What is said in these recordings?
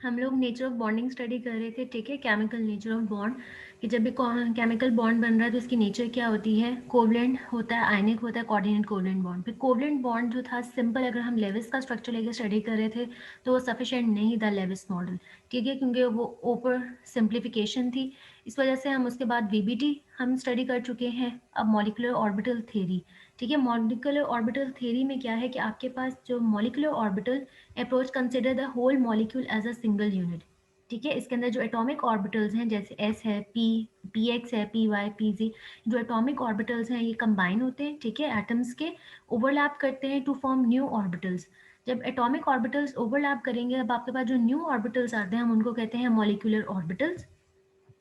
हम लोग nature of bonding study कर रहे थे, ठीक है, केमिकल नेचर ऑफ बॉन्ड, कि जब भी केमिकल बॉन्ड बन रहा है तो इसकी नेचर क्या होती है, कोवलेंट होता है, आयनिक होता है, कोऑर्डिनेट कोवलेंट बॉन्ड। फिर कोवलेंट बॉन्ड जो था सिंपल, अगर हम लेविस का स्ट्रक्चर लेकर स्टडी कर रहे थे तो वो सफिशिएंट नहीं था लेविस मॉडल, ठीक है, क्योंकि वो ओवर सिंप्लीफिकेशन थी। इस वजह से हम उसके बाद वीबीटी हम स्टडी कर चुके हैं। अब मॉलिकुलर ऑर्बिटल थ्योरी, ठीक है, मॉलिकुलर ऑर्बिटल थ्योरी में क्या है कि आपके पास जो molecular orbital approach consider the whole molecule as a single unit, ठीक है। इसके अंदर जो एटॉमिक ऑर्बिटल्स हैं जैसे एस है, पी एक्स है, पी वाई, पी जी, जो एटॉमिक ऑर्बिटल्स हैं ये कंबाइन होते हैं, ठीक है, एटम्स के ओवरलैप करते हैं टू फॉर्म न्यू ऑर्बिटल्स। जब एटॉमिक ऑर्बिटल्स ओवरलैप करेंगे, अब आपके पास जो न्यू ऑर्बिटल्स आते हैं हम उनको कहते हैं मॉलिक्यूलर ऑर्बिटल्स,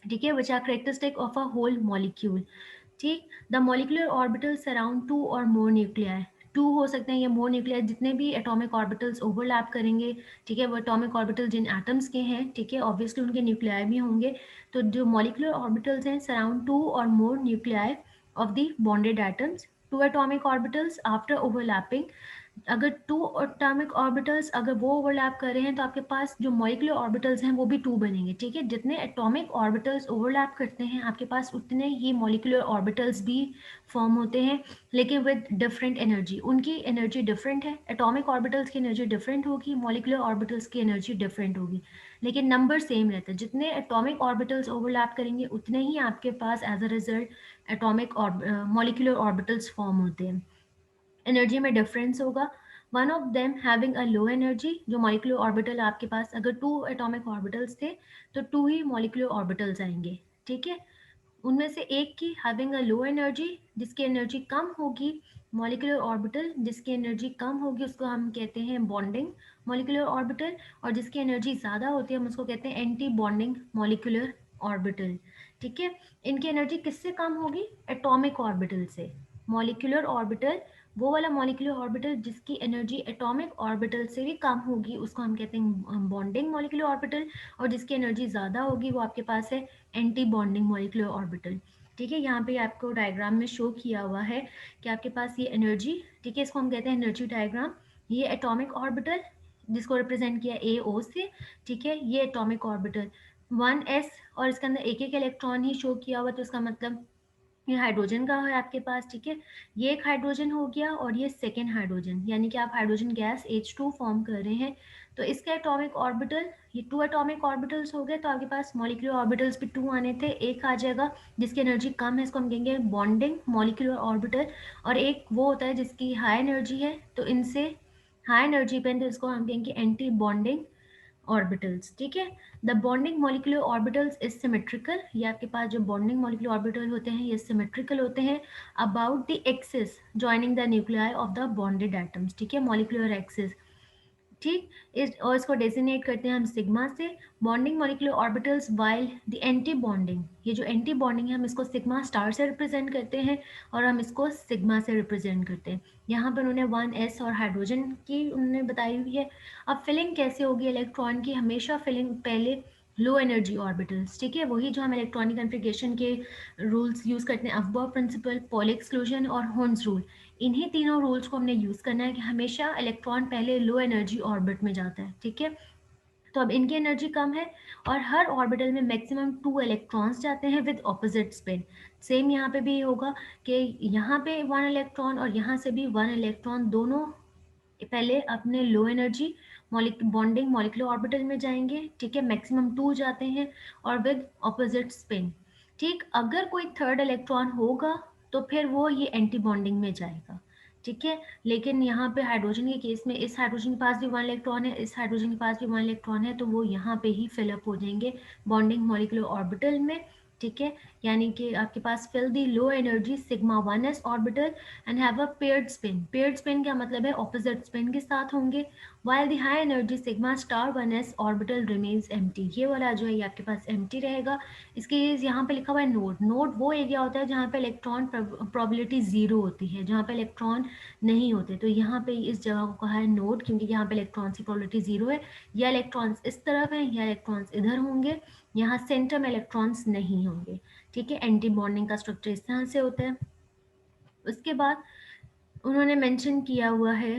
ठीक है, which are characteristic of a whole molecule. ठीक, the molecular orbital surround two or more nuclei, to हो सकते हैं या मोर न्यूक्लियाई, जितने भी एटॉमिक ऑर्बिटल्स ओवरलैप करेंगे, ठीक है, वो एटॉमिक ऑर्बिटल जिन एटम्स के हैं, ठीक है, ऑब्वियसली उनके न्यूक्लियाई भी होंगे। तो जो मॉलिकुलर ऑर्बिटल्स हैं surround two or more nuclei of the bonded atoms, two atomic orbitals after overlapping. अगर टू एटॉमिक ऑर्बिटल्स अगर वो ओवरलैप कर रहे हैं तो आपके पास जो मॉलिकुलर ऑर्बिटल्स हैं वो भी टू बनेंगे, ठीक है। जितने एटॉमिक ऑर्बिटल्स ओवरलैप करते हैं आपके पास उतने ही मॉलिकुलर ऑर्बिटल्स भी फॉर्म होते हैं, लेकिन विद डिफरेंट एनर्जी। उनकी एनर्जी डिफरेंट है, एटॉमिक ऑर्बिटल्स की एनर्जी डिफरेंट होगी, मॉलिकुलर ऑर्बिटल्स की एनर्जी डिफरेंट होगी, लेकिन नंबर सेम रहता है। जितने एटॉमिक ऑर्बिटल्स ओवरलैप करेंगे उतने ही आपके पास as a result atomic molecular orbitals form होते हैं। एनर्जी में डिफरेंस होगा, one of them having a low energy. जो मॉलिकुलर ऑर्बिटल आपके पास अगर टू एटॉमिक ऑर्बिटल्स थे तो टू ही मॉलिकुलर ऑर्बिटल्स आएंगे, ठीक है। उनमें से एक की हैविंग अ लो एनर्जी, जिसकी एनर्जी कम होगी, मॉलिकुलर ऑर्बिटल जिसकी एनर्जी कम होगी उसको हम कहते हैं बॉन्डिंग मॉलिकुलर ऑर्बिटल, और जिसकी एनर्जी ज़्यादा होती है हम उसको कहते हैं एंटी बॉन्डिंग मॉलिकुलर ऑर्बिटल, ठीक है। इनकी एनर्जी किससे कम होगी, एटॉमिक ऑर्बिटल से। मॉलिकुलर ऑर्बिटल वो वाला मॉलिकुलर ऑर्बिटल जिसकी एनर्जी एटॉमिक ऑर्बिटल से भी कम होगी उसको हम कहते हैं बॉन्डिंग मॉलिकुलर ऑर्बिटल, और जिसकी एनर्जी ज़्यादा होगी वो आपके पास है एंटी बॉन्डिंग मॉलिकुलर ऑर्बिटल, ठीक है। यहाँ पे आपको डायग्राम में शो किया हुआ है कि आपके पास ये एनर्जी, ठीक है, इसको हम कहते हैं एनर्जी डायग्राम। ये एटॉमिक ऑर्बिटल जिसको रिप्रेजेंट किया ए ओ से, ठीक है, ये एटॉमिक ऑर्बिटल 1s, और इसके अंदर एक एक इलेक्ट्रॉन ही शो किया हुआ, तो इसका मतलब ये हाइड्रोजन का है आपके पास, ठीक है। ये एक हाइड्रोजन हो गया और ये सेकेंड हाइड्रोजन, यानी कि आप हाइड्रोजन गैस H2 फॉर्म कर रहे हैं। तो इसके एटॉमिक ऑर्बिटल, ये टू एटॉमिक ऑर्बिटल्स हो गए, तो आपके पास मॉलिक्यूलर ऑर्बिटल्स भी टू आने थे, एक आ जाएगा जिसकी एनर्जी कम है, इसको हम कहेंगे बॉन्डिंग मॉलिक्यूलर ऑर्बिटल, और एक वो होता है जिसकी हाई एनर्जी है, तो इनसे हाई एनर्जी पे, तो इसको हम कहेंगे एंटी बॉन्डिंग ऑर्बिटल्स, ठीक है। The bonding molecular orbitals is symmetrical, ये आपके पास जो बॉन्डिंग मॉलिकुलर ऑर्बिटल होते हैं ये सिमेट्रिकल होते हैं about the axis joining the nuclei of the bonded atoms, ठीक है, मॉलिकुलर एक्सिस, ठीक। इस और इसको डेजिग्नेट करते हैं हम सिग्मा से। Bonding molecular orbitals while the anti bonding, ये जो एंटी बॉन्डिंग है हम इसको सिग्मा स्टार से रिप्रेजेंट करते हैं और हम इसको सिग्मा से रिप्रेजेंट करते हैं। यहाँ पर उन्होंने 1s और हाइड्रोजन की उन्होंने बताई हुई है। अब फिलिंग कैसे होगी इलेक्ट्रॉन की, हमेशा फिलिंग पहले लो एनर्जी ऑर्बिटल्स, ठीक है, वही जो हम इलेक्ट्रॉनिक कन्फिग्रेशन के रूल्स यूज करते हैं, अफबॉ प्रिंसिपल, पॉली एक्सक्लूजन और होन्स रूल, इन्हीं तीनों रूल्स को हमने यूज करना है कि हमेशा इलेक्ट्रॉन पहले लो एनर्जी ऑर्बिट में जाता है, ठीक है। तो अब इनकी एनर्जी कम है और हर ऑर्बिटल में मैक्सिमम 2 इलेक्ट्रॉन्स जाते हैं विद ऑपोजिट स्पिन। सेम यहाँ पे भी होगा कि यहाँ पे 1 इलेक्ट्रॉन और यहाँ से भी 1 इलेक्ट्रॉन, दोनों पहले अपने low energy bonding molecular orbital में जाएंगे, ठीक है, मैक्सिमम 2 जाते हैं और विद ऑपोजिट स्पिन, ठीक। अगर कोई थर्ड इलेक्ट्रॉन होगा तो फिर वो ये एंटी बॉन्डिंग में जाएगा, ठीक है। लेकिन यहाँ पे हाइड्रोजन के केस में इस हाइड्रोजन के पास भी 1 इलेक्ट्रॉन है, इस हाइड्रोजन के पास भी 1 इलेक्ट्रॉन है, तो वो यहाँ पे ही फिलअप हो जाएंगे बॉन्डिंग मॉलिकुलर ऑर्बिटल में, ठीक है। यानी कि आपके पास fill the low energy sigma 1s orbital and have a paired spin. Paired spin का मतलब है ऑपोजिट स्पिन के साथ होंगे, while the high energy sigma star 1s orbital remains empty, ये वाला जो है ये आपके पास empty रहेगा। इसके यहाँ पे लिखा हुआ है नोड, नोड वो एरिया होता है जहाँ पे इलेक्ट्रॉन प्रोबेबिलिटी 0 होती है, जहाँ पे इलेक्ट्रॉन नहीं होते, तो यहाँ पे इस जगह को कहा है नोड क्योंकि यहाँ पे इलेक्ट्रॉन की प्रोबेबिलिटी 0 है। या इलेक्ट्रॉन्स इस तरफ है या इलेक्ट्रॉन्स इधर होंगे, यहाँ सेंटर में इलेक्ट्रॉन्स नहीं होंगे, ठीक है। एंटी बॉन्डिंग का स्ट्रक्चर इस तरह से होता है। उसके बाद उन्होंने मेंशन किया हुआ है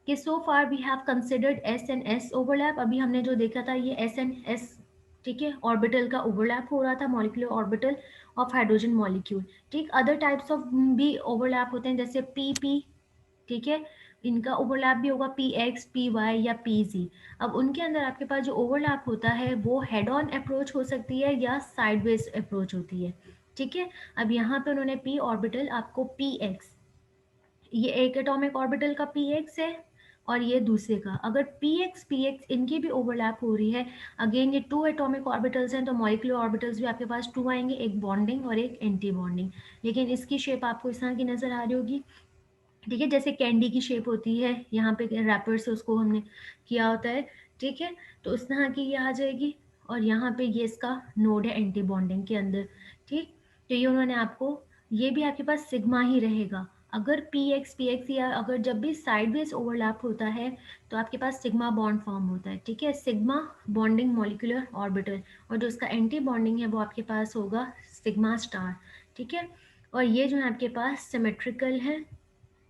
कि so far we have considered s and s overlap. अभी हमने जो देखा था ये एस एंड एस, ठीक है, ऑर्बिटल का ओवरलैप हो रहा था, molecular orbital of hydrogen molecule. ठीक, अदर टाइप्स ऑफ भी ओवरलैप होते हैं जैसे पी पी, ठीक है, इनका ओवरलैप भी होगा पी एक्स, पी वाई या पी जी। अब उनके अंदर आपके पास जो ओवरलैप होता है वो हेड ऑन अप्रोच हो सकती है या साइडवेज अप्रोच होती है। ठीक है, अब यहाँ पे उन्होंने पी ऑर्बिटल आपको पी एक्स, ये एक एटॉमिक ऑर्बिटल का पी एक्स है और ये दूसरे का, अगर पी एक्स इनकी भी ओवरलैप हो रही है, अगेन ये टू एटॉमिक ऑर्बिटल्स हैं तो मॉलिक्यूलर ऑर्बिटल्स भी आपके पास टू आएंगे, एक बॉन्डिंग और एक एंटी बॉन्डिंग। लेकिन इसकी शेप आपको इस तरह की नजर आ रही होगी, ठीक है, जैसे कैंडी की शेप होती है, यहाँ पे रैपर से उसको हमने किया होता है, ठीक है, तो उस तरह की ये आ जाएगी। और यहाँ पे ये इसका नोड है एंटी बॉन्डिंग के अंदर। ठीक, तो ये उन्होंने आपको, ये भी आपके पास सिग्मा ही रहेगा। अगर पी एक्स या अगर जब भी साइडवेज ओवरलैप होता है तो आपके पास सिग्मा बॉन्ड फॉर्म होता है, ठीक है, सिग्मा बॉन्डिंग मॉलिक्यूलर ऑर्बिटल, और जो उसका एंटी बॉन्डिंग है वो आपके पास होगा सिग्मा स्टार। ठीक है, और ये जो है आपके पास सिमेट्रिकल है,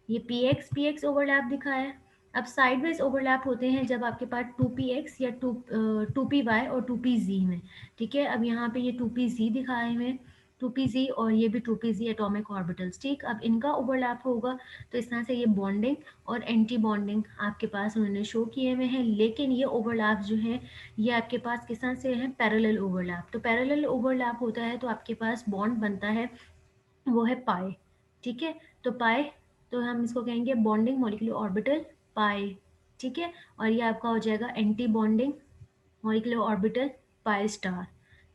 ये पी एक्स ओवरलैप दिखा है। अब साइडवेज ओवरलैप होते हैं जब आपके पास टू पी एक्स या टू पी वाई और टू पी जी में। ठीक है, अब यहाँ पे ये टू पी जी दिखाए हुए हैं, टू पी जी और ये भी two p z atomic orbitals. ठीक, अब इनका ओवरलैप होगा तो इस तरह से ये बॉन्डिंग और एंटी बॉन्डिंग आपके पास उन्होंने शो किए हुए हैं। लेकिन ये ओवरलैप जो है ये आपके पास किस तरह से है, पैरेलल ओवरलैप। तो पैरेलल ओवरलैप होता है तो आपके पास बॉन्ड बनता है, वो है पाई। ठीक है, तो पाई, तो हम इसको कहेंगे बॉन्डिंग मॉलिक्यूलर ऑर्बिटल पाई। ठीक है, और ये आपका हो जाएगा एंटी बॉन्डिंग मॉलिक्यूलर ऑर्बिटल पाई स्टार।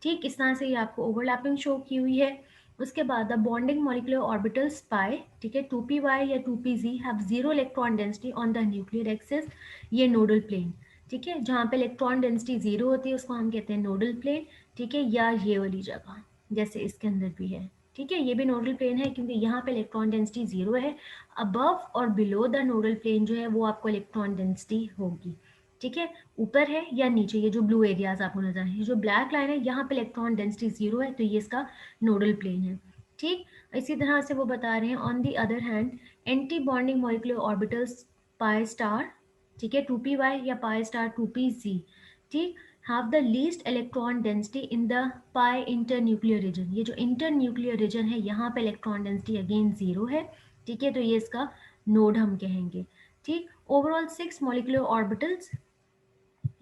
ठीक, इस तरह से ये आपको ओवरलैपिंग शो की हुई है। उसके बाद the bonding molecular orbitals pi, ठीक है, टू पी वाई या two p z have zero electron density on the nuclear axis, ये नोडल प्लेन। ठीक है, जहाँ पे इलेक्ट्रॉन डेंसिटी जीरो होती है उसको हम कहते हैं नोडल प्लेन। ठीक है, या ये वाली जगह जैसे इसके अंदर भी है, ठीक है, ये भी नोडल प्लेन है क्योंकि यहाँ पे इलेक्ट्रॉन डेंसिटी जीरो है। अबव और बिलो द नोडल प्लेन जो है वो आपको इलेक्ट्रॉन डेंसिटी होगी। ठीक है, ऊपर है या नीचे, ये जो ब्लू एरियाज आपको नजर है, ये जो ब्लैक लाइन है यहाँ पे इलेक्ट्रॉन डेंसिटी जीरो है तो ये इसका नोडल प्लेन है। ठीक, इसी तरह से वो बता रहे हैं on the other hand anti bonding molecular orbitals pi star, ठीक है, टू पी वाई या pi star two p z, ठीक, have the least electron density in the pi internuclear region। ये जो internuclear region है यहाँ पे इलेक्ट्रॉन डेंसिटी अगेन जीरो है। ठीक है, तो ये इसका नोड हम कहेंगे। ठीक, ओवरऑल 6 मॉलिक्यूलर ऑर्बिटल्स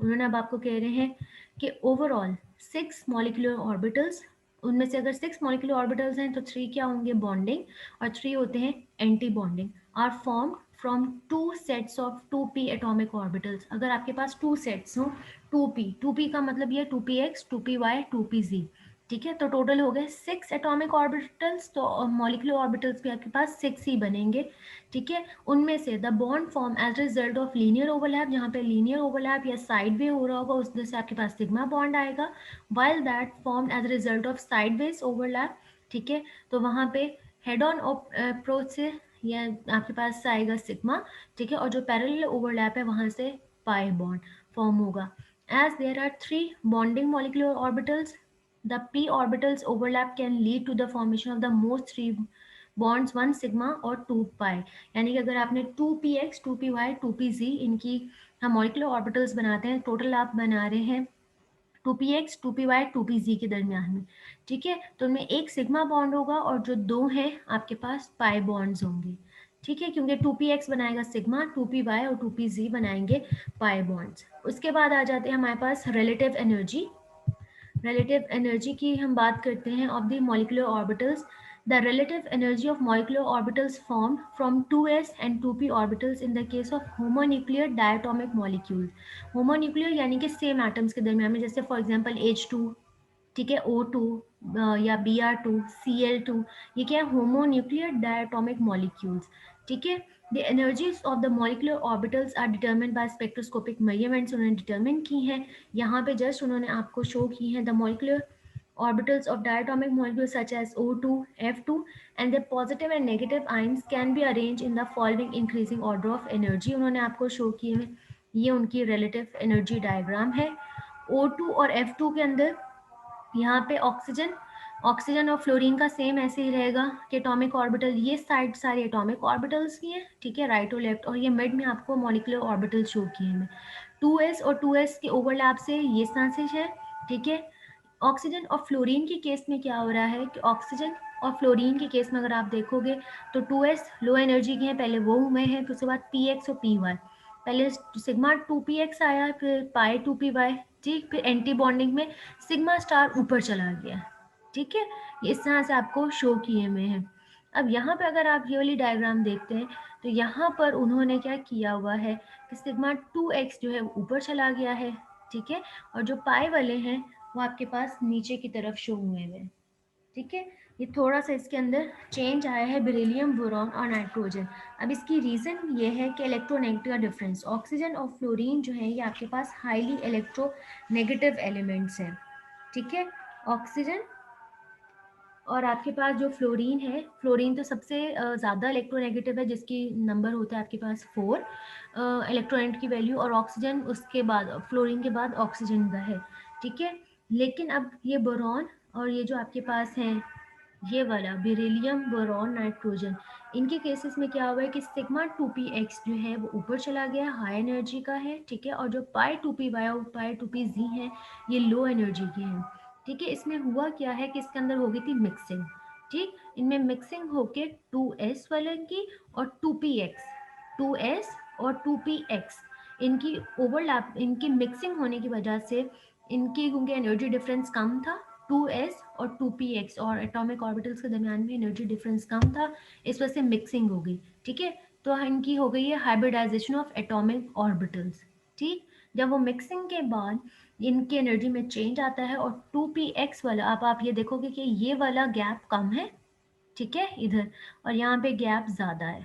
उन्होंने अब आपको कह रहे हैं कि ओवरऑल 6 मॉलिक्यूलर ऑर्बिटल्स, उनमें से अगर 6 मॉलिक्यूलर ऑर्बिटल्स हैं तो 3 क्या होंगे, बॉन्डिंग, और 3 होते हैं anti bonding, are formed from two sets of two p atomic orbitals. अगर आपके पास टू सेट्स हो, टू पी का मतलब ये two p x, two p y, two p z, ठीक है, तो टोटल हो गए 6 एटॉमिक ऑर्बिटल्स, तो मॉलिक्यूलर ऑर्बिटल्स भी आपके पास 6 ही बनेंगे। ठीक है, उनमें से the bond form as result of linear overlap, जहाँ पे लीनियर ओवरलैप या साइड वे हो रहा होगा उस वजह से आपके पास सिग्मा बॉन्ड आएगा, while that form as result of side ways overlap. ठीक है, तो वहाँ पे हेड ऑन अप्रोच से या आपके पास आएगा सिग्मा। ठीक है, और जो पैरेलल ओवरलैप है वहाँ से पाई बॉन्ड फॉर्म होगा। As there are 3 bonding molecular orbitals, the p orbitals overlap can lead to the formation of the most 3 bonds, 1 sigma और 2 pi। यानी कि अगर आपने 2px, 2py, 2pz इनकी हम मॉलिक्यूलर ऑर्बिटल्स बनाते हैं, टोटल आप बना रहे हैं 2px, 2py, 2pz के दरमियान में। ठीक है, तो उनमें एक सिग्मा बॉन्ड होगा और जो दो हैं आपके पास पाई बॉन्ड्स होंगे। ठीक है, क्योंकि 2px बनाएगा सिग्मा, 2py और 2pz बनाएंगे पाई बॉन्ड्स। उसके बाद आ जाते हैं हमारे पास रिलेटिव एनर्जी। relative energy की हम बात करते हैं of the molecular orbitals, the relative energy of molecular orbitals formed from 2s and 2p orbitals in the case of homonuclear diatomic molecules। homonuclear यानी कि same atoms के दरमियान में, जैसे for example H2, ठीक है, O2 या Br2, Cl2, ये क्या है, होमोन्यूक्लियर डायटोमिक मॉलिक्यूल्स। ठीक है, the energies of the molecular orbitals are determined by spectroscopic measurements, उन्होंने डिटरमिन की हैं, यहाँ पे जस्ट उन्होंने आपको शो की हैं the molecular orbitals of diatomic molecules such as O2, F2 and their positive and negative ions can be arranged in the following increasing order of energy। उन्होंने आपको शो किए हैं, ये उनकी relative energy diagram है। O2 और F2 के अंदर यहाँ पे ऑक्सीजन ऑक्सीजन और फ्लोरीन का सेम ऐसे ही रहेगा कि एटॉमिक ऑर्बिटल, ये साइड सारी एटॉमिक ऑर्बिटल्स की है, ठीक है, राइट और लेफ्ट, और ये मिड में आपको मॉलिक्यूलर ऑर्बिटल शो किए हैं। 2s और 2s के ओवरलैप से ये चांसेस है, ठीक है। ऑक्सीजन और फ्लोरीन के केस में क्या हो रहा है कि ऑक्सीजन और फ्लोरीन के केस में अगर आप देखोगे तो 2s लो एनर्जी के हैं, पहले वो हुए हैं, फिर उसके बाद px और py, पहले सिग्मा 2px आया, फिर पाई 2py, ठीक, फिर एंटी बॉन्डिंग में सिग्मा स्टार ऊपर चला गया, ठीक है। ये इस तरह से आपको शो किए हुए हैं। अब यहाँ पे अगर आप ये वाली डायग्राम देखते हैं तो यहाँ पर उन्होंने क्या किया हुआ है कि सिग्मा 2x जो है ऊपर चला गया है, ठीक है, और जो पाई वाले हैं वो आपके पास नीचे की तरफ शो हुए हैं, ठीक है। ये थोड़ा सा इसके अंदर चेंज आया है बेरिलियम, बोरॉन और नाइट्रोजन। अब इसकी रीज़न ये है कि इलेक्ट्रोनेगेटिव डिफरेंस, ऑक्सीजन और फ्लोरीन जो है ये आपके पास हाईली इलेक्ट्रोनेगेटिव एलिमेंट्स हैं, ठीक है। ऑक्सीजन और आपके पास जो फ्लोरीन है, फ्लोरीन तो सबसे ज़्यादा इलेक्ट्रोनेगेटिव है, जिसकी नंबर होता है आपके पास 4 इलेक्ट्रोनेट की वैल्यू, और ऑक्सीजन उसके बाद, फ्लोरीन के बाद ऑक्सीजन का है, ठीक है। लेकिन अब ये बोरॉन और ये जो आपके पास है ये वाला बेरिलियम, बोरॉन, नाइट्रोजन, इनके केसेस में क्या हुआ है कि सिग्मा 2px जो है वो ऊपर चला गया, हाई एनर्जी का है, ठीक है, और जो पाई 2py और पाई 2pz है ये लो एनर्जी के हैं, ठीक है। इसमें हुआ क्या है कि इसके अंदर हो गई थी मिक्सिंग, ठीक, इनमें मिक्सिंग होके 2s वाले की और 2px, 2s और 2px, इनकी ओवरलैप, इनकी मिक्सिंग होने की वजह से इनकी, क्योंकि एनर्जी डिफरेंस कम था, 2s और 2px और एटॉमिक ऑर्बिटल्स के दरमियान में एनर्जी डिफरेंस कम था, इस वजह से मिक्सिंग हो गई, ठीक है। तो इनकी हो गई है हाइब्रिडाइजेशन ऑफ एटॉमिक ऑर्बिटल्स, ठीक। जब वो मिक्सिंग के बाद इनकी एनर्जी में चेंज आता है और 2px वाला, अब आप ये देखोगे कि ये वाला गैप कम है, ठीक है, इधर, और यहाँ पे गैप ज़्यादा है,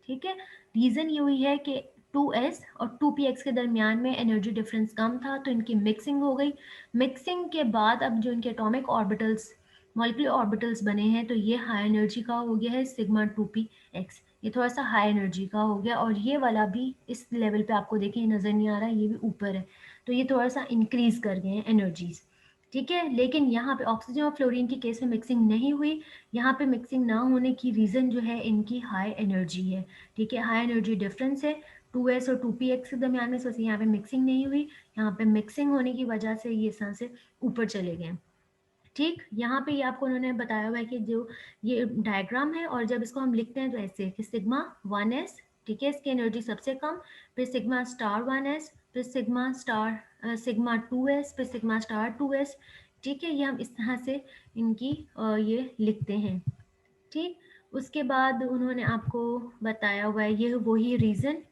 ठीक है। रीज़न ये हुई है कि 2s और 2px के दरमियान में एनर्जी डिफरेंस कम था, तो इनकी मिक्सिंग हो गई। मिक्सिंग के बाद अब जो इनके एटॉमिक ऑर्बिटल्स, मॉलिक्यूलर ऑर्बिटल्स बने हैं, तो ये हाई एनर्जी का हो गया है सिग्मा 2px, ये थोड़ा सा हाई एनर्जी का हो गया, और ये वाला भी इस लेवल पे आपको देखिए नज़र नहीं आ रहा है, ये भी ऊपर है, तो ये थोड़ा सा इंक्रीज कर गए हैं एनर्जीज, ठीक है। लेकिन यहाँ पे ऑक्सीजन और फ्लोरीन के केस में मिक्सिंग नहीं हुई, यहाँ पे मिक्सिंग ना होने की रीज़न जो है इनकी हाई एनर्जी है, ठीक है, हाई एनर्जी डिफरेंस है 2s और 2px के दरमियान में, सोचिए यहाँ पे मिक्सिंग नहीं हुई, यहाँ पे मिक्सिंग होने की वजह से ये सांस से ऊपर चले गए, ठीक। यहाँ पे ये आपको उन्होंने बताया हुआ है कि जो ये डायग्राम है, और जब इसको हम लिखते हैं तो ऐसे कि सिग्मा 1s, ठीक है, इसकी एनर्जी सबसे कम, फिर सिग्मा स्टार 1s, फिर सिग्मा स्टार सिग्मा 2s, फिर सिग्मा स्टार 2s, ठीक है, ये हम इस तरह से इनकी ये लिखते हैं, ठीक। उसके बाद उन्होंने आपको बताया हुआ है ये वही रीज़न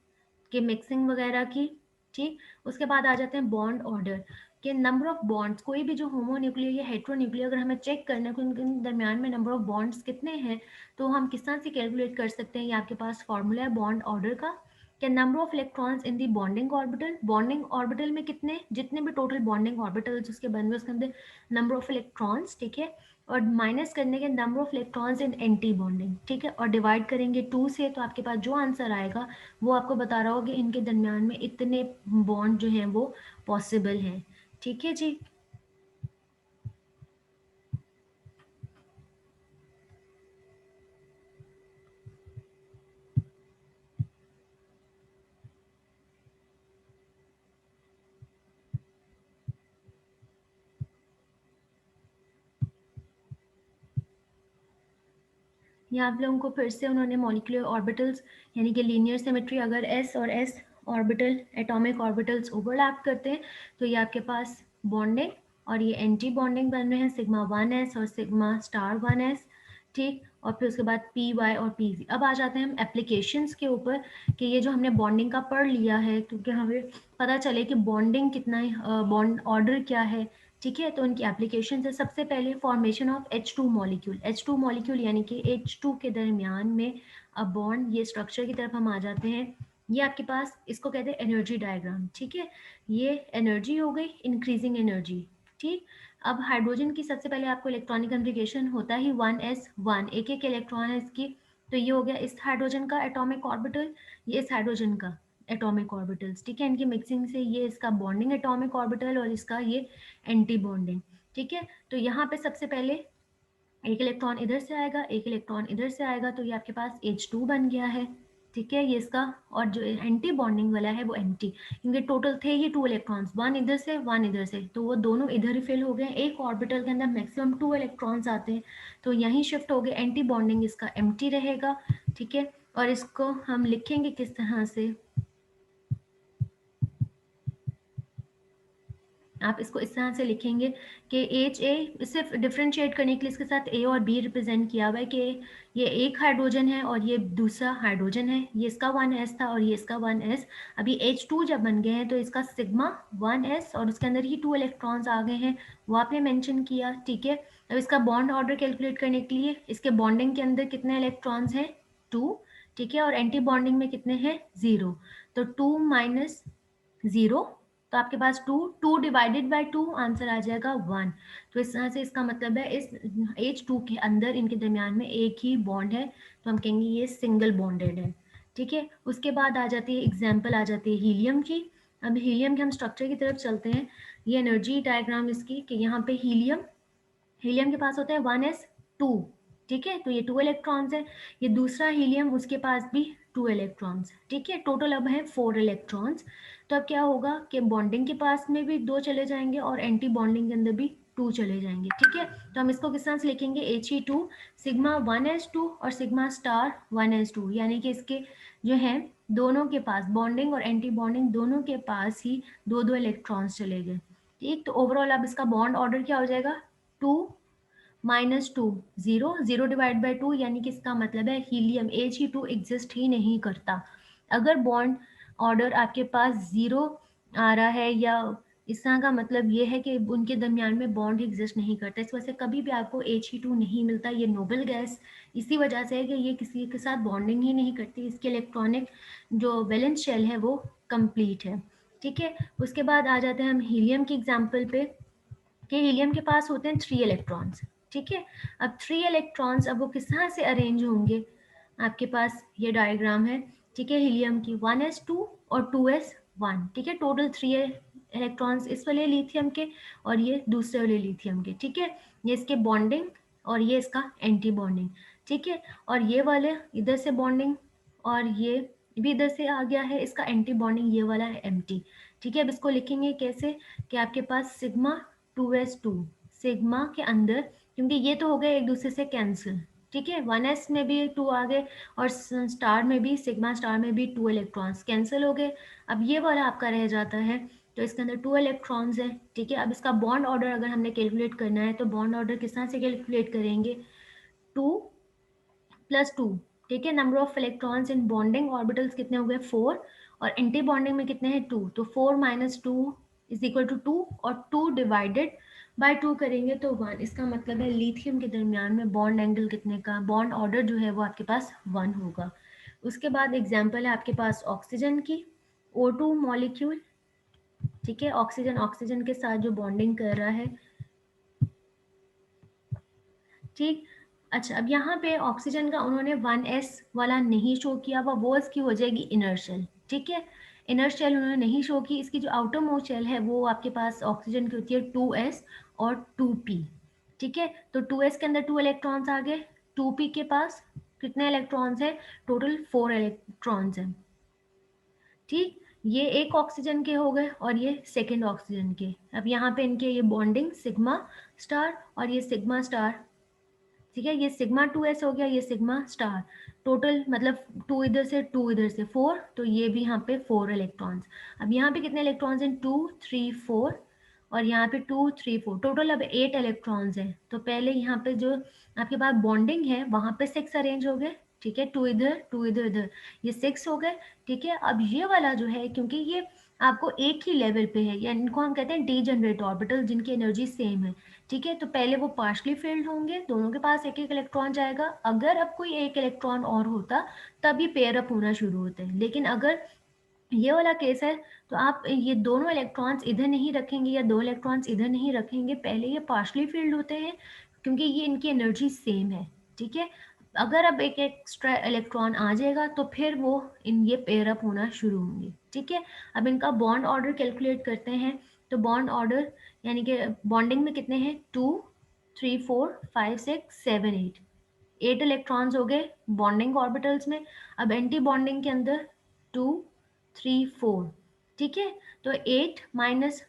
कि मिक्सिंग वगैरह की, ठीक। उसके बाद आ जाते हैं बॉन्ड ऑर्डर, कि नंबर ऑफ बॉन्ड्स, कोई भी जो होमोन्यूक्लियर या हेट्रोन्यूक्लियर अगर हमें चेक करना है कि उनके दरमियान में नंबर ऑफ बॉन्ड्स कितने हैं, तो हम किस तरह से कैलकुलेट कर सकते हैं, ये आपके पास फॉर्मूला है बॉन्ड ऑर्डर का, कि number of electrons in the bonding orbital में कितने, जितने भी टोटल बॉन्डिंग ऑर्बिटल जिसके बन हुए उसके अंदर नंबर ऑफ इलेक्ट्रॉन्स, ठीक है, और माइनस करने के number of electrons in anti bonding, ठीक है, और डिवाइड करेंगे 2 से, तो आपके पास जो आंसर आएगा वो आपको बता रहा होगा कि इनके दरमियान में इतने बॉन्ड जो हैं वो पॉसिबल हैं, ठीक है जी। ये आप लोगों को फिर से उन्होंने मॉलिक्यूलर ऑर्बिटल्स, यानी कि लीनियर सिमेट्री, अगर s और s orbital atomic orbitals overlap करते हैं तो ये आपके पास बॉन्डिंग और ये एंटी बॉन्डिंग बन रहे हैं सिग्मा 1s और सिग्मा स्टार 1s, ठीक। और फिर उसके बाद पी वाई और पी वी। अब आ जाते हैं हम एप्लीकेशंस के ऊपर कि ये जो हमने बॉन्डिंग का पढ़ लिया है, क्योंकि हमें पता चले कि बॉन्डिंग कितना, बॉन्ड ऑर्डर क्या है, ठीक है, तो उनकी एप्लीकेशन है। सबसे पहले formation of H2 molecule, H2 molecule यानी कि H2 के दरमियान में अब बॉन्ड, ये स्ट्रक्चर की तरफ हम आ जाते हैं। ये आपके पास, इसको कहते हैं एनर्जी डायग्राम, ठीक है, ये एनर्जी हो गई, इंक्रीजिंग एनर्जी, ठीक। अब हाइड्रोजन की सबसे पहले आपको इलेक्ट्रॉनिक कन्फिग्रेशन होता ही 1s1, एक एक इलेक्ट्रॉन है इसकी, तो ये हो गया इस हाइड्रोजन का एटॉमिक ऑर्बिटल, ये इस हाइड्रोजन का एटॉमिक ऑर्बिटल्स, ठीक है, इनकी मिक्सिंग से ये इसका बॉन्डिंग एटॉमिक ऑर्बिटल और इसका ये एंटी बॉन्डिंग, ठीक है। तो यहाँ पे सबसे पहले एक इलेक्ट्रॉन इधर से आएगा, एक इलेक्ट्रॉन इधर से आएगा, तो ये आपके पास H2 बन गया है। ठीक है, ये इसका, और जो एंटी बॉन्डिंग वाला है वो एम्प्टी, क्योंकि टोटल थे ही 2 इलेक्ट्रॉन्स, 1 इधर से 1 इधर से, तो वो दोनों इधर ही फिल हो गए। एक ऑर्बिटल के अंदर मैक्सिमम 2 इलेक्ट्रॉन्स आते हैं, तो यहीं शिफ्ट हो गए, एंटी बॉन्डिंग इसका एम्प्टी रहेगा। ठीक है, और इसको हम लिखेंगे किस तरह से, आप इसको इस तरह से लिखेंगे कि एच ए, सिर्फ डिफ्रेंशिएट करने के लिए इसके साथ ए और बी रिप्रेजेंट किया हुआ है कि ये एक हाइड्रोजन है और ये दूसरा हाइड्रोजन है, ये इसका 1s था और ये इसका 1s। अभी H2 जब बन गए हैं तो इसका सिग्मा 1s और उसके अंदर ही 2 इलेक्ट्रॉन्स आ गए हैं, वो आपने मेंशन किया। ठीक है, अब इसका बॉन्ड ऑर्डर कैलकुलेट करने के लिए इसके बॉन्डिंग के अंदर कितने इलेक्ट्रॉन्स हैं, 2। ठीक है, और एंटी बॉन्डिंग में कितने हैं, 0। तो 2 माइनस 0, तो आपके पास 2 डिवाइडेड बाय 2 आंसर आ जाएगा 1। तो इस तरह से इसका मतलब है इस H2 के अंदर इनके दरमियान में एक ही बॉन्ड है, तो हम कहेंगे ये सिंगल बॉन्डेड है। ठीक है, उसके बाद आ जाती है एग्जाम्पल, आ जाती है हीलियम की। अब हीलियम के हम स्ट्रक्चर की तरफ चलते हैं। ये एनर्जी डायग्राम इसकी, कि यहाँ पे हीलियम, हीलियम के पास होता है 1s2। ठीक है, तो ये 2 इलेक्ट्रॉन्स है। ये दूसरा हीलियम, उसके पास भी 2 इलेक्ट्रॉन्स। ठीक है, टोटल अब है 4 इलेक्ट्रॉन्स। तो अब क्या होगा कि बॉन्डिंग के पास में भी 2 चले जाएंगे और एंटी बॉन्डिंग के अंदर भी 2 चले जाएंगे। ठीक है, तो हम इसको किस तरह से लिखेंगे, He2 सिग्मा 1s2 और सिग्मा स्टार 1s2, यानी कि इसके जो है दोनों के पास बॉन्डिंग और एंटी बॉन्डिंग दोनों के पास ही 2 इलेक्ट्रॉन्स चले गए। ठीक, तो ओवरऑल अब इसका बॉन्ड ऑर्डर क्या हो जाएगा, 2 माइनस 2, 0, 0 डिवाइड बाई 2, यानी कि इसका मतलब है हीलियम He2 एग्जिस्ट ही नहीं करता। अगर बॉन्ड ऑर्डर आपके पास 0 आ रहा है, या इस तरह का मतलब ये है कि उनके दरमियान में बॉन्ड एग्जिस्ट नहीं करता, इस वजह से कभी भी आपको He2 नहीं मिलता। ये नोबल गैस इसी वजह से है कि ये किसी के साथ बॉन्डिंग ही नहीं करती, इसके इलेक्ट्रॉनिक जो वैलेंस शेल है वो कंप्लीट है। ठीक है, उसके बाद आ जाते हैं हम हीलियम की एग्जाम्पल पे, कि हीलियम के पास होते हैं 3 इलेक्ट्रॉन्स। ठीक है, अब 3 इलेक्ट्रॉन्स, अब वो किस तरह से अरेंज होंगे, आपके पास ये डायग्राम है। ठीक है, हीलियम की 1s2 और 2s1। ठीक है, टोटल 3 इलेक्ट्रॉन्स इस वाले लिथियम के और ये दूसरे वाले लिथियम के। ठीक है, ये इसके बॉन्डिंग और ये इसका एंटी बॉन्डिंग। ठीक है, और ये वाले इधर से बॉन्डिंग और ये भी इधर से आ गया है, इसका एंटी बॉन्डिंग ये वाला है एम्प्टी। ठीक है, अब इसको लिखेंगे कैसे, कि आपके पास सिग्मा 2s2 सिग्मा के अंदर, क्योंकि ये तो हो गए एक दूसरे से कैंसिल। ठीक है, 1s में भी 2 आ गए और स्टार में भी, सिग्मा स्टार में भी 2 इलेक्ट्रॉन्स कैंसिल हो गए। अब ये वाला आपका रह जाता है, तो इसके अंदर 2 इलेक्ट्रॉन्स है। ठीक है, अब इसका बॉन्ड ऑर्डर अगर हमने कैलकुलेट करना है, तो बॉन्ड ऑर्डर किस तरह से कैलकुलेट करेंगे, 2 प्लस 2। ठीक है, number of electrons in bonding orbitals कितने हो गए, 4, और एंटी बॉन्डिंग में कितने हैं, 2, तो 4 माइनस 2 इज इक्वल टू 2, और 2 डिवाइडेड बाय 2 करेंगे तो 1। इसका मतलब है लिथियम के दरमियान में बॉन्ड एंगल कितने का, बॉन्ड ऑर्डर जो है वो आपके पास 1 होगा। उसके बाद एग्जाम्पल है आपके पास ऑक्सीजन की, O2 मॉलिक्यूल। ठीक है, ऑक्सीजन ऑक्सीजन के साथ जो बॉन्डिंग कर रहा है। ठीक, अच्छा, अब यहाँ पे ऑक्सीजन का उन्होंने 1s वाला नहीं शो किया, वो इसकी हो जाएगी इनर शेल। ठीक है, इनर शेल उन्होंने नहीं शो की, इसकी जो आउटर मोस्ट शेल है वो आपके पास ऑक्सीजन की होती है 2s और 2p। ठीक है, तो 2s के अंदर 2 इलेक्ट्रॉन्स आ गए, 2p के पास कितने इलेक्ट्रॉन्स है, टोटल 4 इलेक्ट्रॉन्स हैं। ठीक, ये एक ऑक्सीजन के हो गए और ये सेकेंड ऑक्सीजन के। अब यहाँ पे इनके ये बॉन्डिंग सिग्मा स्टार और ये सिग्मा स्टार। ठीक है, ये सिग्मा 2s हो गया, ये सिग्मा स्टार, टोटल मतलब 2 इधर से 2 इधर से 4, तो ये भी यहाँ पे 4 इलेक्ट्रॉन्स। अब यहाँ पे कितने इलेक्ट्रॉन्स हैं, 2 3 4, और यहाँ पे 2 3 4, टोटल अब 8 इलेक्ट्रॉन्स हैं। तो पहले यहाँ पे जो आपके पास बॉन्डिंग है वहाँ पे 6 अरेंज हो गए। ठीक है, 2 इधर 2 इधर इधर, ये 6 हो गए। ठीक है, अब ये वाला जो है, क्योंकि ये आपको एक ही लेवल पे है, या इनको हम कहते हैं डीजनरेट ऑर्बिटल जिनकी एनर्जी सेम है। ठीक है, तो पहले वो पार्शली फिल्ड होंगे, दोनों के पास एक एक इलेक्ट्रॉन जाएगा। अगर अब कोई एक इलेक्ट्रॉन और होता तब ये पेयर अप होना शुरू होते हैं, लेकिन अगर ये वाला केस है तो आप ये दोनों इलेक्ट्रॉन्स इधर नहीं रखेंगे या 2 इलेक्ट्रॉन्स इधर नहीं रखेंगे, पहले ये पार्शली फिल्ड होते हैं क्योंकि ये इनकी एनर्जी सेम है। ठीक है, अगर अब एक एक्स्ट्रा इलेक्ट्रॉन आ जाएगा तो फिर वो ये पेयर अप होना शुरू होंगे। ठीक है, अब इनका बॉन्ड ऑर्डर कैलकुलेट करते हैं। तो बॉन्ड ऑर्डर यानी कि बॉन्डिंग में कितने हैं, 2 3 4 5 6 7 8, 8 इलेक्ट्रॉन्स हो गए बॉन्डिंग ऑर्बिटल्स में। अब एंटी बॉन्डिंग के अंदर 2 3 4, ठीक है। तो 8 माइनस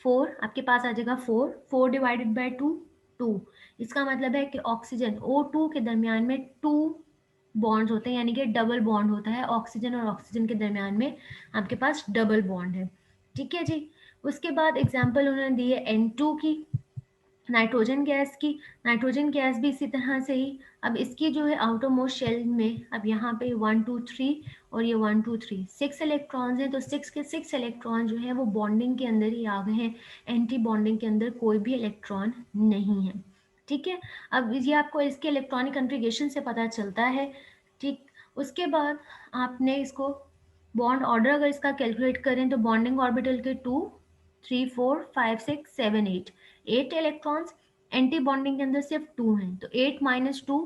4 आपके पास आ जाएगा 4, 4 डिवाइडेड बाय 2 2। इसका मतलब है कि ऑक्सीजन O2 के दरमियान में 2 बॉन्ड्स होते हैं, यानी कि डबल बॉन्ड होता है ऑक्सीजन और ऑक्सीजन के दरमियान में आपके पास डबल बॉन्ड है, ठीक है जी। उसके बाद एग्जाम्पल उन्होंने दी है N2 की, नाइट्रोजन गैस की। नाइट्रोजन गैस भी इसी तरह से ही, अब इसकी जो है आउटर मोस्ट शेल में, अब यहाँ पे 1 2 3 और ये 1 2 3 6 इलेक्ट्रॉन्स हैं, तो 6 के 6 इलेक्ट्रॉन जो है वो बॉन्डिंग के अंदर ही आ गए हैं, एंटी बॉन्डिंग के अंदर कोई भी इलेक्ट्रॉन नहीं है, ठीक है। अब ये आपको इसके इलेक्ट्रॉनिक कन्फिग्रेशन से पता चलता है, ठीक। उसके बाद आपने इसको बॉन्ड ऑर्डर अगर इसका कैलकुलेट करें तो बॉन्डिंग ऑर्बिटल के 2 3 4 5 6 7 8, 8 इलेक्ट्रॉन्स, एंटी बॉन्डिंग के अंदर सिर्फ 2 हैं, तो 8 माइनस 2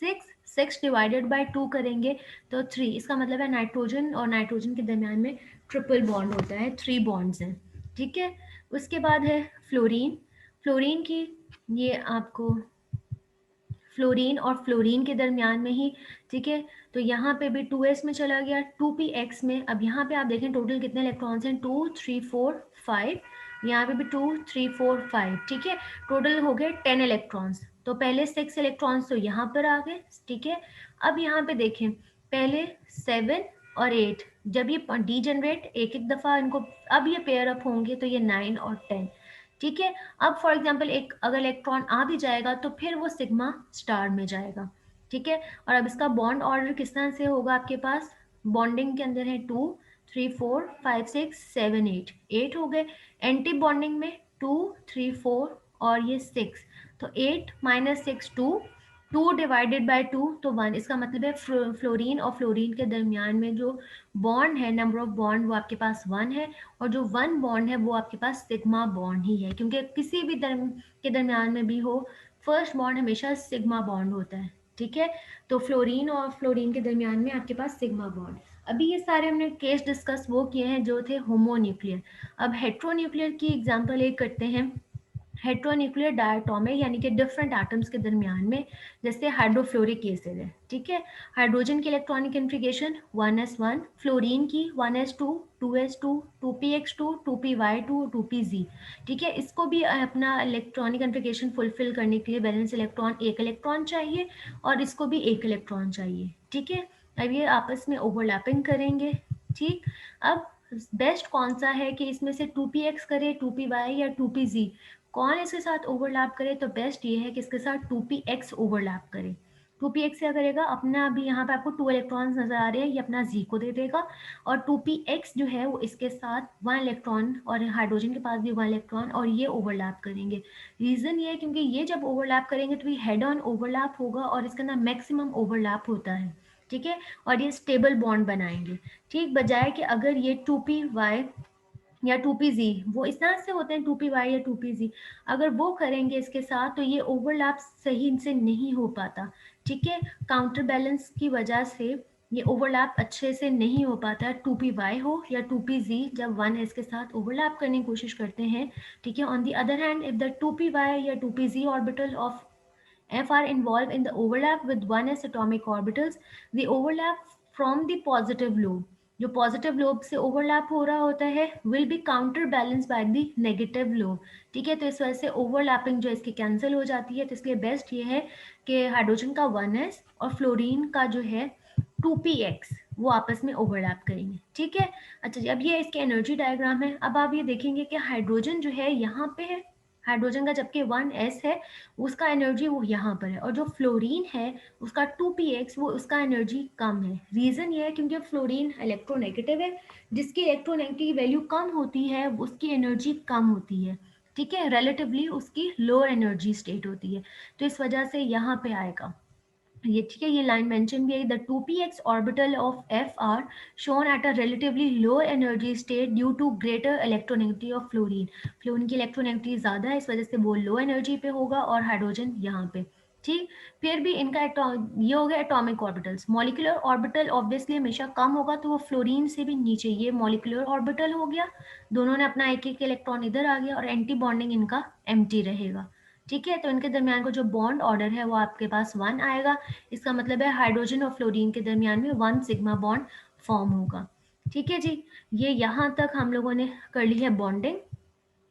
6, 6 डिवाइडेड बाय 2 करेंगे तो 3। इसका मतलब है नाइट्रोजन और नाइट्रोजन के दरमियान में ट्रिपल बॉन्ड होता है, 3 बॉन्ड्स हैं, ठीक है। उसके बाद है फ्लोरीन। फ्लोरीन की ये आपको फ्लोरीन और फ्लोरीन के दरमियान में ही, ठीक है। तो यहाँ पे भी 2s में चला गया 2px में। अब यहाँ पे आप देखें टोटल कितने इलेक्ट्रॉन्स हैं, 2 3 4 5, यहाँ पे भी 2 3 4 5, ठीक है। टोटल हो गए 10 इलेक्ट्रॉन्स। तो पहले 6 इलेक्ट्रॉन्स तो यहाँ पर आ गए, ठीक है। अब यहाँ पे देखें पहले 7 और 8 जब ये डीजनरेट एक एक दफ़ा इनको, अब ये पेयर अप होंगे तो ये 9 और 10, ठीक है। अब फॉर एग्जाम्पल एक अगर इलेक्ट्रॉन आ भी जाएगा तो फिर वो सिग्मा स्टार में जाएगा, ठीक है। और अब इसका बॉन्ड ऑर्डर किस तरह से होगा, आपके पास बॉन्डिंग के अंदर है 2 3 4 5 6 7 8, 8 हो गए। एंटी बॉन्डिंग में 2 3 4 और ये 6, तो 8 माइनस 6 2, 2 डिवाइडेड बाय 2 तो 1। इसका मतलब है फ्लोरीन और फ्लोरीन के दरमियान में जो बॉन्ड है, नंबर ऑफ बॉन्ड वो आपके पास 1 है, और जो 1 बॉन्ड है वो आपके पास सिग्मा बॉन्ड ही है, क्योंकि किसी भी के दरमियान में भी हो फर्स्ट बॉन्ड हमेशा सिग्मा बॉन्ड होता है, ठीक है। तो फ्लोरीन और फ्लोरीन के दरमियान में आपके पास सिग्मा बॉन्ड। अभी ये सारे हमने केस डिस्कस वो किए हैं जो थे होमोन्यूक्लियर। अब हेट्रोन्यूक्लियर की एग्जांपल एक करते हैं। हेट्रोन्यूक्लियर डायटोमिक यानी कि डिफरेंट एटम्स के दरमियान में, जैसे हाइड्रोफ्लोरिक एसिड है, ठीक है। हाइड्रोजन की इलेक्ट्रॉनिक कन्फिग्रेशन 1s1, फ्लोरीन की 1s2 2s2 2px2 2py2 2pz, ठीक है। इसको भी अपना इलेक्ट्रॉनिक कन्फिग्रेशन फुलफिल करने के लिए वैलेंस इलेक्ट्रॉन एक इलेक्ट्रॉन चाहिए और इसको भी एक इलेक्ट्रॉन चाहिए, ठीक है। अब ये आपस में ओवरलैपिंग करेंगे, ठीक। अब बेस्ट कौन सा है कि इसमें से 2px करे 2py या 2pz, कौन इसके साथ ओवरलैप करे, तो बेस्ट ये है कि इसके साथ 2px ओवरलैप करे। 2px क्या करेगा, अपना अभी यहाँ पे आपको 2 इलेक्ट्रॉन्स नजर आ रहे हैं, ये अपना z को दे देगा, और 2px जो है वो इसके साथ 1 इलेक्ट्रॉन, और हाइड्रोजन के पास भी 1 इलेक्ट्रॉन, और ये ओवरलैप करेंगे। रीजन ये है क्योंकि ये जब ओवरलैप करेंगे तो ये हेड ऑन ओवरलैप होगा और इसके अंदर मैक्सिमम ओवरलैप होता है, ठीक है। और ये स्टेबल बॉन्ड बनाएंगे, ठीक। बजाय कि अगर ये 2py या 2pz, वो इस तरह से होते हैं 2py या 2pz, अगर वो करेंगे इसके साथ तो ये ओवरलैप सही से नहीं हो पाता, ठीक है। काउंटर बैलेंस की वजह से ये ओवरलैप अच्छे से नहीं हो पाता, 2py हो या 2pz, जब 1s के साथ ओवरलैप करने की कोशिश करते हैं, ठीक है। On the other hand if the 2py या 2pz orbital of F are involved in the overlap with 1s atomic orbitals, the overlap from the positive lobe, जो पॉजिटिव लोब से ओवरलैप हो रहा होता है, will be counter balance by the negative lobe, ठीक है। तो इस वजह से ओवरलैपिंग जो इसकी कैंसिल हो जाती है, तो इसलिए बेस्ट ये है कि हाइड्रोजन का 1s और फ्लोरीन का जो है 2px वो आपस में ओवरलैप करेंगे, ठीक है। अच्छा जी, अब ये इसके एनर्जी डायग्राम है। अब आप ये देखेंगे कि हाइड्रोजन जो है यहाँ पे है, हाइड्रोजन का जबकि 1s है उसका एनर्जी वो यहाँ पर है, और जो फ्लोरीन है उसका 2px वो उसका एनर्जी कम है। रीज़न ये है क्योंकि फ्लोरीन इलेक्ट्रोनेगेटिव है, जिसकी इलेक्ट्रोनेगेटिव वैल्यू कम होती है उसकी एनर्जी कम होती है, ठीक है। रिलेटिवली उसकी लोअर एनर्जी स्टेट होती है, तो इस वजह से यहाँ पे आएगा ये, ठीक है। ये लाइन मेंशन भी है, the 2px orbital of F are shown at a relatively low energy state due to greater electronegativity of fluorine. Fluorine की इलेक्ट्रोनेगेटिविटी ज़्यादा है, इस वजह से वो लो एनर्जी पे होगा, और हाइड्रोजन यहाँ पे, ठीक। फिर भी इनका ये हो गया atomic orbitals. Molecular orbital obviously हमेशा कम होगा, तो वो फ्लोरीन से भी नीचे, ये मॉलिक्यूलर ऑर्बिटल हो गया, दोनों ने अपना एक एक इलेक्ट्रॉन इधर आ गया, और एंटी बॉन्डिंग इनका एम्प्टी रहेगा, ठीक है? तो इनके दरमियान का जो बॉन्ड ऑर्डर है वो आपके पास 1 आएगा। इसका मतलब है हाइड्रोजन और फ्लोरीन के दरमियान में 1 सिग्मा बॉन्ड फॉर्म होगा। ठीक है जी? ये यहाँ तक हम लोगों ने कर ली है बॉन्डिंग।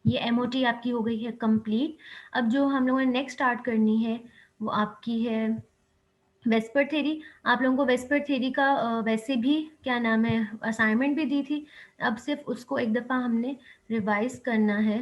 ये एमओटी आपकी हो गई है कंप्लीट। अब जो हम लोगों ने नेक्स्ट स्टार्ट करनी है वो आपकी है वेस्पर थ्योरी। आप लोगों को वेस्पर थ्योरी का वैसे भी क्या नाम है असाइनमेंट भी दी थी। अब सिर्फ उसको एक दफ़ा हमने रिवाइज करना है।